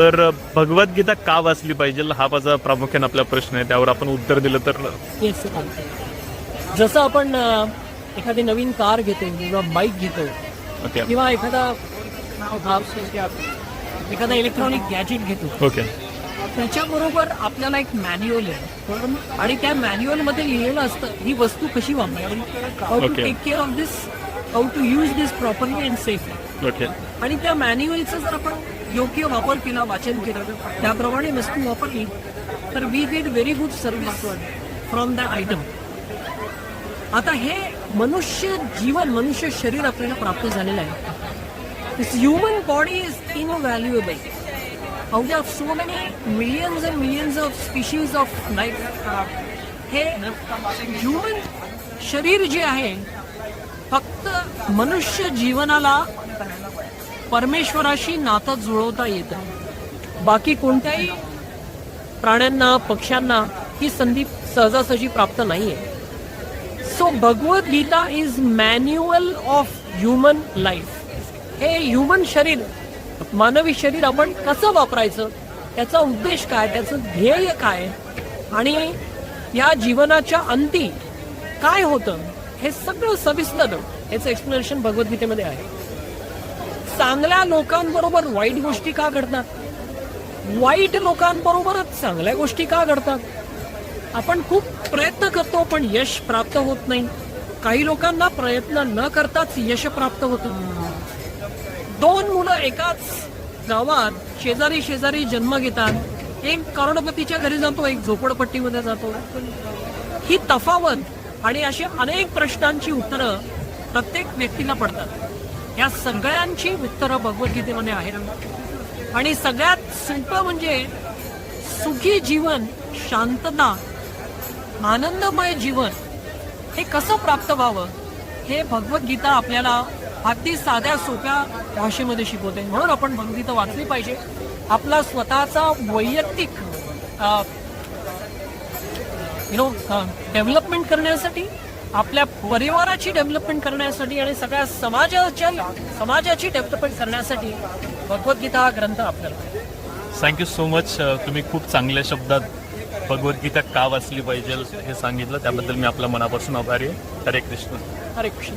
तर भगवद्गीता का वाचली पाहिजे हा माझा प्रामुख्याने आपला प्रश्न आहे. त्यावर आपण उत्तर दिलं तर येस. जसं आपण एखादी नवीन कार घेतो किंवा बाईक घेतो ओके किंवा एखादा इलेक्ट्रॉनिक गॅजेट घेतो, ओके त्याच्याबरोबर आपल्याला एक मॅन्युअल आहे आणि त्या मॅन्युअल मध्ये लिहिलेलं असतं ही वस्तू कशी वापरावी, how to Okay. Take care of this, how to use this properly and safely. Okay आणि त्या मॅन्युअलचा जर आपण योग्य वापर केला, वाचन केलं, त्याप्रमाणे वस्तू वापरली तर we get very good service from the item. आता हे मनुष्य शरीर आपल्याला प्राप्त झालेलं आहे. This human body is invaluable. Out of so many millions and millions of species of life हे ह्युमन शरीर जे आहे फक्त मनुष्य जीवनाला परमेश्वराशी नातं जुळवता येतं. बाकी कोणत्याही प्राण्यांना, पक्ष्यांना ही संधी सहजासहजी प्राप्त नाहीये. So Bhagavad Gita is manual of human life. हे ह्युमन शरीर, मानवी शरीर आपण कसं वापरायचं, त्याचा उद्देश काय, त्याचं ध्येय काय आणि या जीवनाच्या अंती काय होतं हे सगळं सविस्तर याचं एक्सप्लेनेशन भगवद्गीतेमध्ये आहे. चांगल्या लोकांबरोबर वाईट गोष्टी का घडतात, वाईट लोकांबरोबरच चांगल्या गोष्टी का घडतात, आपण खूप प्रयत्न करतो पण यश प्राप्त होत नाही. काही लोकांना प्रयत्न न करताच यश प्राप्त होतं. 2 मुलं एकाच गावात शेजारी शेजारी जन्म घेतात, एक करोडपतीच्या घरी जातो, एक झोपडपट्टीमध्ये जातो. ही तफावत आणि अशी अनेक प्रश्नांची उत्तरं प्रत्येक व्यक्तीला पडतात. या सगळ्यांची उत्तरं भगवद्गीतेमध्ये आहेत. आणि सगळ्यात सोपं म्हणजे सुखी जीवन, शांतता, आनंदमय जीवन हे कसं प्राप्त व्हावं हे भगवद्गीता आपल्याला अगदी साध्या सोप्या भाषेमध्ये शिकवते. म्हणून आपण भगवद्गीता वाचली पाहिजे. आपला स्वतःचा वैयक्तिक डेव्हलपमेंट करण्यासाठी, आपल्या परिवाराची डेव्हलपमेंट करण्यासाठी आणि सगळ्या समाजाची डेव्हलपमेंट करण्यासाठी भगवद्गीता हा ग्रंथ आपल्याला. Thank you so much. तुम्ही खूप चांगल्या शब्दात भगवद्गीता का वाचली पाहिजे हे सांगितलं, त्याबद्दल मी आपल्या मनापासून आभारी आहे. हरे कृष्ण. हरे कृष्ण.